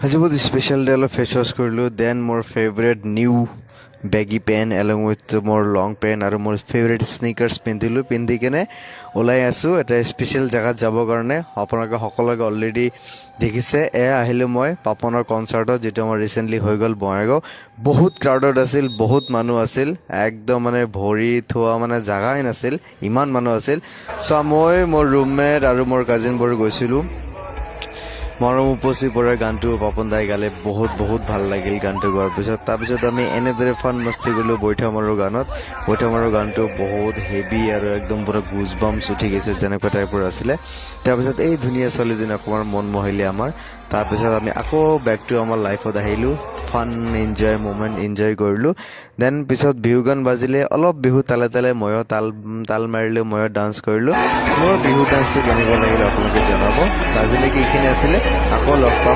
আজি বহুত special day অলপ ফেচ ৱাছ কৰিলোঁ দেন মোৰ ফেভৰেট নিউ বেগী পেণ্ট এলং উইথ মোৰ লং পেণ্ট আৰু মোৰ ফেভৰেট স্নিকাৰ্ছ পিন্ধি কেনে ওলাই আছোঁ এটা স্পেচিয়েল জেগাত যাবৰ কাৰণে আপোনালোকে সকলোকে অলৰেডি দেখিছে এয়া আহিলোঁ মই পাপনৰ কনচাৰ্টত যিটো আমাৰ ৰিচেণ্টলি হৈ গ'ল বঙাইগাঁও বহুত ক্ৰাউডেড আছিল বহুত মানুহ আছিল একদম মানে ভৰি থোৱা মানে জেগাই নাছিল ইমান মানুহ আছিল চ' মই মোৰ ৰুমমেট আৰু মোৰ কাজিনবোৰ গৈছিলোঁ মৰম উপচি পৰাৰ গানটো পাপন দাই গালে বহুত ভাল লাগিল গানটো গোৱাৰ পিছত তাৰপিছত আমি এনেদৰে ফান মস্তি কৰিলোঁ বৈঠা মাৰো গানটো বহুত হেভি আৰু একদম পুৰা গুজ বাম্পছ উঠি গৈছে তেনেকুৱা টাইপৰ আছিলে তাৰপিছত এই ধুনীয়া ছোৱালীজনী অকণমান মন মোহিলে আমাৰ তাৰপিছত আমি আকৌ বেক টু আমাৰ লাইফত আহিলোঁ ফান মুমেণ্ট এনজয় কৰিলোঁ দেন পিছত বিহু গান বাজিলে অলপ বিহু তালে ময়ো তাল মাৰিলোঁ ময়ো ডান্স কৰিলোঁ মোৰ বিহু ডান্সটো কেনেকুৱা লাগিলে আপোনালোকে জনাব আজিলৈকে এইখিনি আছিলে আকৌ লগ পাম